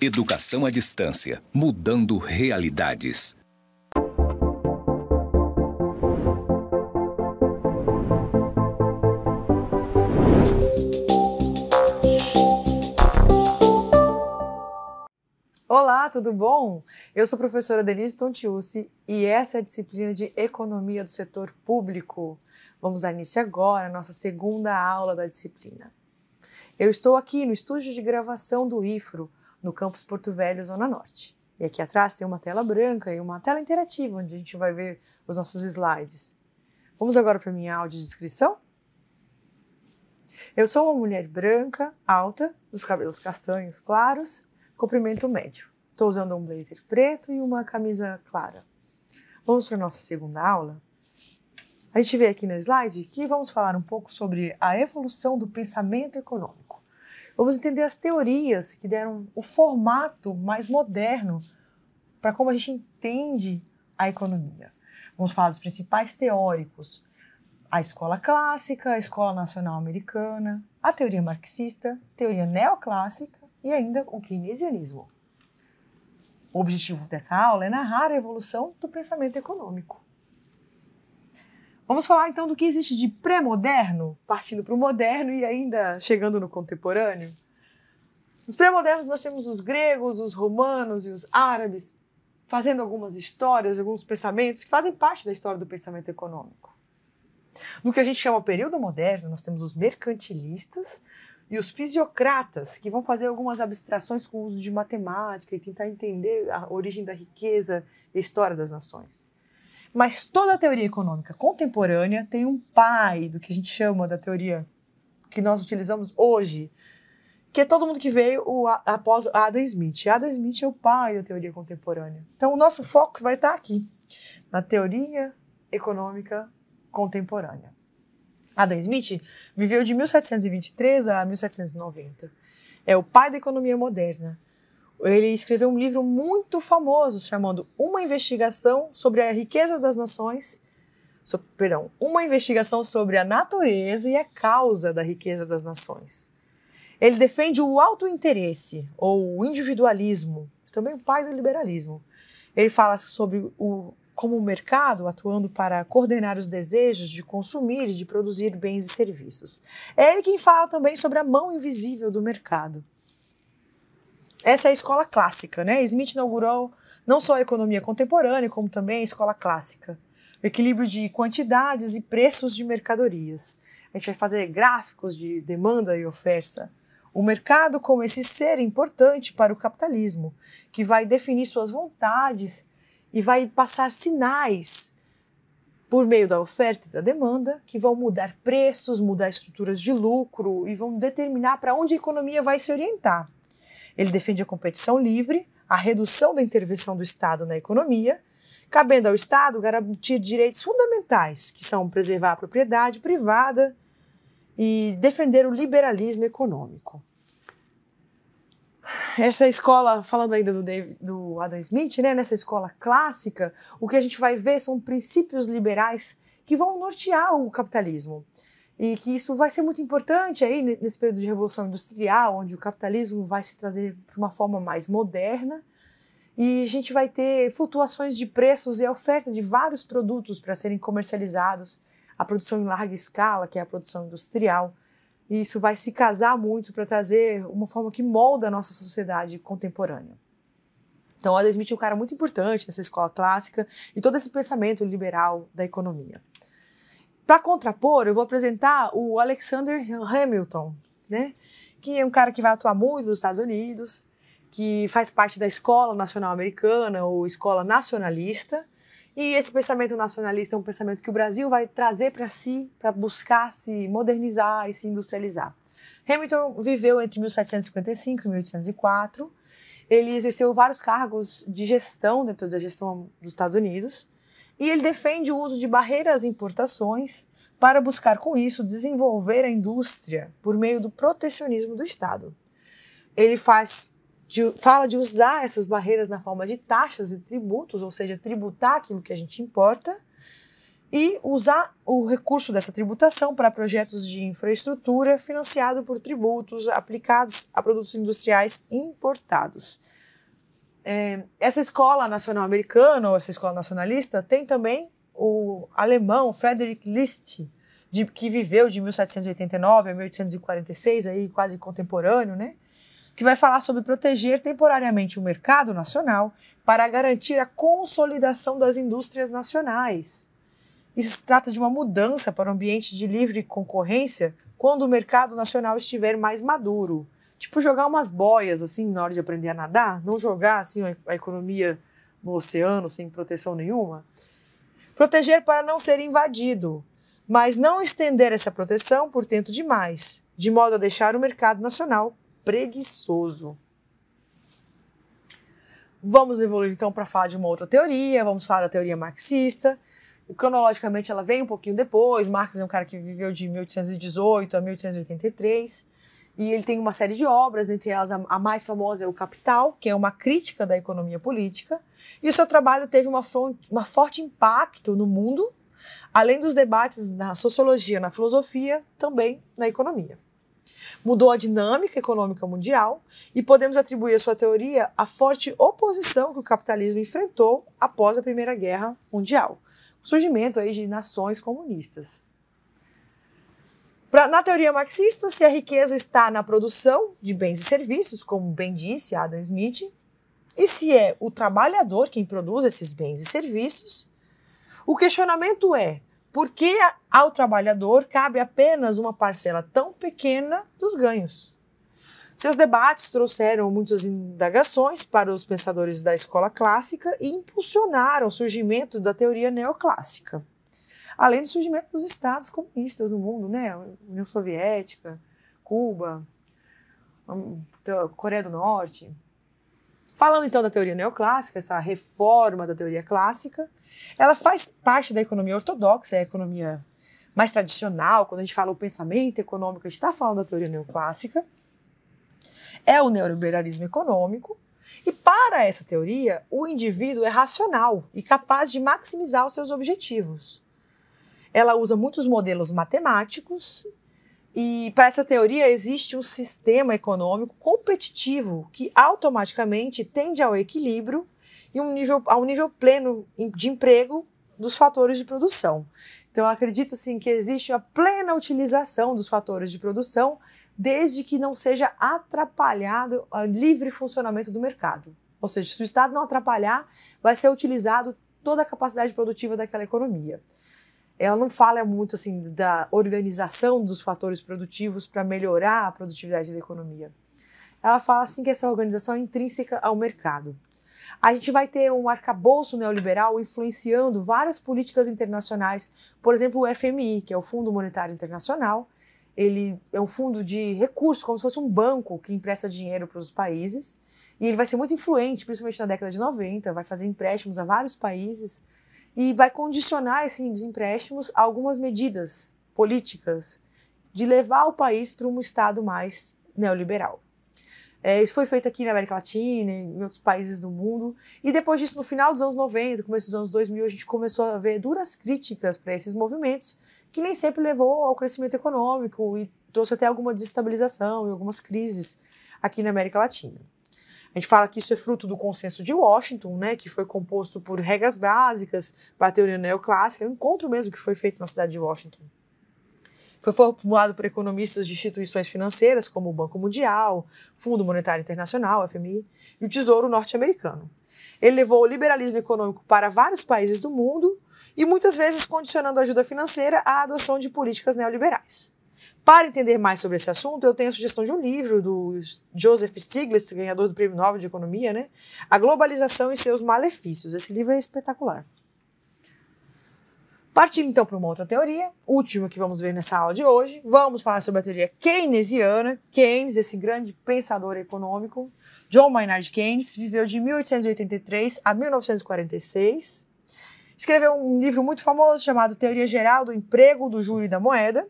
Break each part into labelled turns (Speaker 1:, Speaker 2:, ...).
Speaker 1: Educação à distância, mudando realidades.
Speaker 2: Olá, tudo bom? Eu sou a professora Denise Tontiucci e essa é a disciplina de Economia do Setor Público. Vamos dar início agora à nossa segunda aula da disciplina. Eu estou aqui no estúdio de gravação do IFRO, no campus Porto Velho, Zona Norte. E aqui atrás tem uma tela branca e uma tela interativa, onde a gente vai ver os nossos slides. Vamos agora para a minha audiodescrição? Eu sou uma mulher branca, alta, dos cabelos castanhos claros, comprimento médio. Estou usando um blazer preto e uma camisa clara. Vamos para a nossa segunda aula? A gente vê aqui no slide que vamos falar um pouco sobre a evolução do pensamento econômico. Vamos entender as teorias que deram o formato mais moderno para como a gente entende a economia. Vamos falar dos principais teóricos, a escola clássica, a escola nacional americana, a teoria marxista, teoria neoclássica e ainda o keynesianismo. O objetivo dessa aula é narrar a evolução do pensamento econômico. Vamos falar então do que existe de pré-moderno, partindo para o moderno e ainda chegando no contemporâneo. Nos pré-modernos nós temos os gregos, os romanos e os árabes fazendo algumas histórias, alguns pensamentos que fazem parte da história do pensamento econômico. No que a gente chama período moderno, nós temos os mercantilistas e os fisiocratas, que vão fazer algumas abstrações com o uso de matemática e tentar entender a origem da riqueza e a história das nações. Mas toda a teoria econômica contemporânea tem um pai do que a gente chama da teoria que nós utilizamos hoje, que é todo mundo que veio após Adam Smith. Adam Smith é o pai da teoria contemporânea. Então o nosso foco vai estar aqui, na teoria econômica contemporânea. Adam Smith viveu de 1723 a 1790. É o pai da economia moderna. Ele escreveu um livro muito famoso chamado Uma Investigação sobre a Riqueza das Nações, Uma Investigação sobre a Natureza e a Causa da Riqueza das Nações. Ele defende o autointeresse, ou o individualismo, também o pai do liberalismo. Ele fala sobre como o mercado atuando para coordenar os desejos de consumir e de produzir bens e serviços. É ele quem fala também sobre a mão invisível do mercado. Essa é a escola clássica, né? Smith inaugurou não só a economia contemporânea, como também a escola clássica. O equilíbrio de quantidades e preços de mercadorias. A gente vai fazer gráficos de demanda e oferta. O mercado como esse ser importante para o capitalismo, que vai definir suas vontades e vai passar sinais por meio da oferta e da demanda que vão mudar preços, mudar estruturas de lucro e vão determinar para onde a economia vai se orientar. Ele defende a competição livre, a redução da intervenção do Estado na economia, cabendo ao Estado garantir direitos fundamentais, que são preservar a propriedade privada e defender o liberalismo econômico. Essa escola, falando ainda do Adam Smith, né, nessa escola clássica, o que a gente vai ver são princípios liberais que vão nortear o capitalismo. E que isso vai ser muito importante aí nesse período de revolução industrial, onde o capitalismo vai se trazer para uma forma mais moderna e a gente vai ter flutuações de preços e a oferta de vários produtos para serem comercializados, a produção em larga escala, que é a produção industrial. E isso vai se casar muito para trazer uma forma que molda a nossa sociedade contemporânea. Então, Adam Smith é um cara muito importante nessa escola clássica e todo esse pensamento liberal da economia. Para contrapor, eu vou apresentar o Alexander Hamilton, né? Que é um cara que vai atuar muito nos Estados Unidos, que faz parte da Escola Nacional Americana ou Escola Nacionalista. E esse pensamento nacionalista é um pensamento que o Brasil vai trazer para si, para buscar se modernizar e se industrializar. Hamilton viveu entre 1755 e 1804. Ele exerceu vários cargos de gestão dentro da gestão dos Estados Unidos. E ele defende o uso de barreiras às importações para buscar, com isso, desenvolver a indústria por meio do protecionismo do Estado. Ele fala de usar essas barreiras na forma de taxas e tributos, ou seja, tributar aquilo que a gente importa, e usar o recurso dessa tributação para projetos de infraestrutura financiado por tributos aplicados a produtos industriais importados. Essa escola nacional americana, ou essa escola nacionalista, tem também o alemão Friedrich List, que viveu de 1789 a 1846, aí quase contemporâneo, né? Que vai falar sobre proteger temporariamente o mercado nacional para garantir a consolidação das indústrias nacionais. Isso se trata de uma mudança para um ambiente de livre concorrência quando o mercado nacional estiver mais maduro. Tipo jogar umas boias assim na hora de aprender a nadar, não jogar assim a economia no oceano sem proteção nenhuma. Proteger para não ser invadido, mas não estender essa proteção por tempo demais, de modo a deixar o mercado nacional preguiçoso. Vamos evoluir então para falar de uma outra teoria, vamos falar da teoria marxista. Cronologicamente ela vem um pouquinho depois, Marx é um cara que viveu de 1818 a 1883, e ele tem uma série de obras, entre elas a mais famosa é o Capital, que é uma crítica da economia política, e o seu trabalho teve uma forte impacto no mundo, além dos debates na sociologia, na filosofia, também na economia. Mudou a dinâmica econômica mundial e podemos atribuir a sua teoria à forte oposição que o capitalismo enfrentou após a Primeira Guerra Mundial. O surgimento aí de nações comunistas. Na teoria marxista, se a riqueza está na produção de bens e serviços, como bem disse Adam Smith, e se é o trabalhador quem produz esses bens e serviços, o questionamento é: por que ao trabalhador cabe apenas uma parcela tão pequena dos ganhos? Seus debates trouxeram muitas indagações para os pensadores da escola clássica e impulsionaram o surgimento da teoria neoclássica, além do surgimento dos estados comunistas no mundo, né? União Soviética, Cuba, Coreia do Norte. Falando então da teoria neoclássica, essa reforma da teoria clássica, ela faz parte da economia ortodoxa, é a economia mais tradicional. Quando a gente fala o pensamento econômico, a gente está falando da teoria neoclássica. É o neoliberalismo econômico. E para essa teoria, o indivíduo é racional e capaz de maximizar os seus objetivos. Ela usa muitos modelos matemáticos e para essa teoria existe um sistema econômico competitivo que automaticamente tende ao equilíbrio e ao nível pleno de emprego dos fatores de produção. Então, acredito assim, que existe a plena utilização dos fatores de produção desde que não seja atrapalhado o livre funcionamento do mercado. Ou seja, se o Estado não atrapalhar, vai ser utilizado toda a capacidade produtiva daquela economia. Ela não fala muito assim da organização dos fatores produtivos para melhorar a produtividade da economia. Ela fala assim que essa organização é intrínseca ao mercado. A gente vai ter um arcabouço neoliberal influenciando várias políticas internacionais, por exemplo, o FMI, que é o Fundo Monetário Internacional. Ele é um fundo de recursos, como se fosse um banco que empresta dinheiro para os países, e ele vai ser muito influente, principalmente na década de 90, vai fazer empréstimos a vários países e vai condicionar esses empréstimos a algumas medidas políticas de levar o país para um estado mais neoliberal. Isso foi feito aqui na América Latina, em outros países do mundo, e depois disso, no final dos anos 90, começo dos anos 2000, a gente começou a ver duras críticas para esses movimentos, que nem sempre levou ao crescimento econômico e trouxe até alguma desestabilização e algumas crises aqui na América Latina. A gente fala que isso é fruto do consenso de Washington, né, que foi composto por regras básicas para a teoria neoclássica, um encontro mesmo que foi feito na cidade de Washington. Foi formulado por economistas de instituições financeiras como o Banco Mundial, Fundo Monetário Internacional, FMI, e o Tesouro Norte-Americano. Ele levou o liberalismo econômico para vários países do mundo e muitas vezes condicionando a ajuda financeira à adoção de políticas neoliberais. Para entender mais sobre esse assunto, eu tenho a sugestão de um livro do Joseph Stiglitz, ganhador do Prêmio Nobel de Economia, né? A Globalização e seus Malefícios. Esse livro é espetacular. Partindo então para uma outra teoria, última que vamos ver nessa aula de hoje, vamos falar sobre a teoria keynesiana. Keynes, esse grande pensador econômico, John Maynard Keynes, viveu de 1883 a 1946. Escreveu um livro muito famoso chamado Teoria Geral do Emprego, do Juro e da Moeda.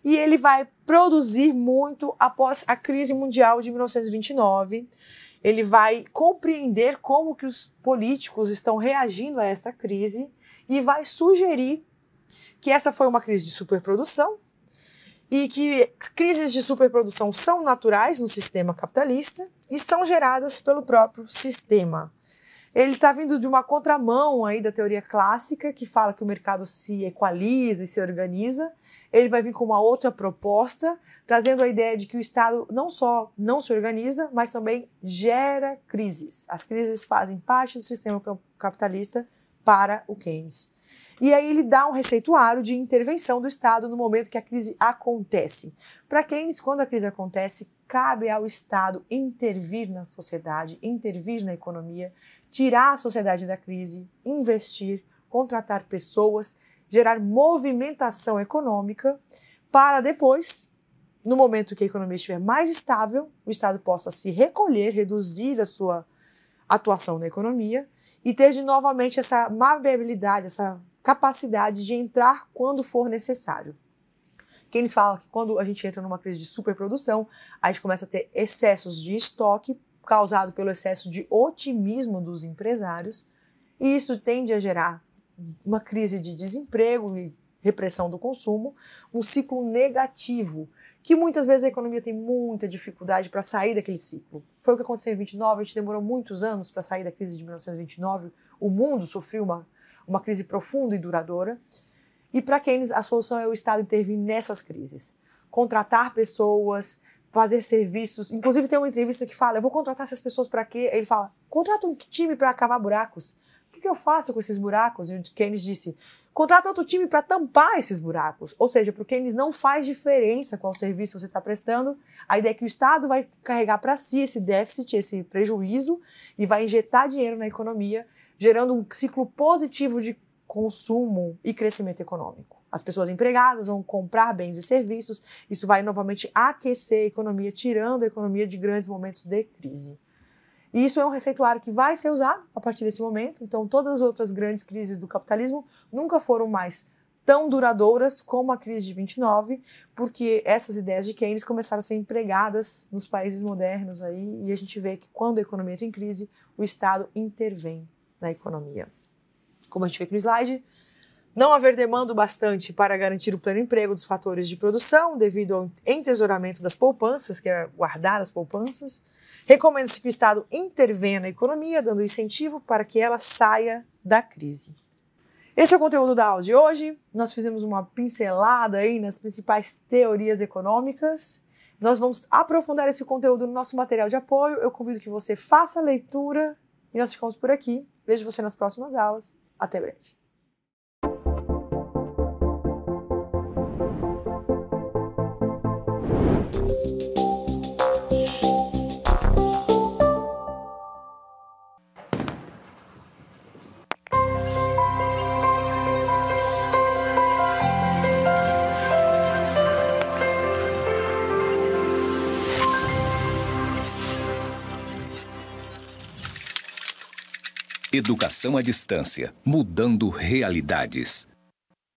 Speaker 2: E ele vai produzir muito após a crise mundial de 1929. Ele vai compreender como que os políticos estão reagindo a esta crise e vai sugerir que essa foi uma crise de superprodução e que crises de superprodução são naturais no sistema capitalista e são geradas pelo próprio sistema. Ele está vindo de uma contramão aí da teoria clássica, que fala que o mercado se equaliza e se organiza. Ele vai vir com uma outra proposta, trazendo a ideia de que o Estado não só não se organiza, mas também gera crises. As crises fazem parte do sistema capitalista para o Keynes. E aí ele dá um receituário de intervenção do Estado no momento que a crise acontece. Para Keynes, quando a crise acontece, cabe ao Estado intervir na sociedade, intervir na economia, tirar a sociedade da crise, investir, contratar pessoas, gerar movimentação econômica para depois, no momento que a economia estiver mais estável, o Estado possa se recolher, reduzir a sua atuação na economia e ter de novamente essa maleabilidade, essa capacidade de entrar quando for necessário. Keynes fala que quando a gente entra numa crise de superprodução, a gente começa a ter excessos de estoque causado pelo excesso de otimismo dos empresários, e isso tende a gerar uma crise de desemprego e repressão do consumo, um ciclo negativo, que muitas vezes a economia tem muita dificuldade para sair daquele ciclo. Foi o que aconteceu em 29, a gente demorou muitos anos para sair da crise de 1929, o mundo sofreu uma crise profunda e duradoura, e para Keynes a solução é o Estado intervir nessas crises, contratar pessoas, fazer serviços. Inclusive tem uma entrevista que fala, eu vou contratar essas pessoas para quê? Ele fala, contrata um time para cavar buracos. O que eu faço com esses buracos? E o Keynes disse, contrata outro time para tampar esses buracos. Ou seja, para o Keynes não faz diferença qual serviço você está prestando. A ideia é que o Estado vai carregar para si esse déficit, esse prejuízo, e vai injetar dinheiro na economia, gerando um ciclo positivo de consumo e crescimento econômico. As pessoas empregadas vão comprar bens e serviços, isso vai novamente aquecer a economia, tirando a economia de grandes momentos de crise. E isso é um receituário que vai ser usado a partir desse momento, então todas as outras grandes crises do capitalismo nunca foram mais tão duradouras como a crise de 29, porque essas ideias de Keynes começaram a ser empregadas nos países modernos aí, e a gente vê que quando a economia entra em crise, o Estado intervém na economia. Como a gente vê aqui no slide, não haver demanda bastante para garantir o pleno emprego dos fatores de produção devido ao entesouramento das poupanças, que é guardar as poupanças. Recomenda-se que o Estado intervenha na economia, dando incentivo para que ela saia da crise. Esse é o conteúdo da aula de hoje. Nós fizemos uma pincelada aí nas principais teorias econômicas. Nós vamos aprofundar esse conteúdo no nosso material de apoio. Eu convido que você faça a leitura e nós ficamos por aqui. Vejo você nas próximas aulas. Até breve.
Speaker 1: Educação à distância, mudando realidades.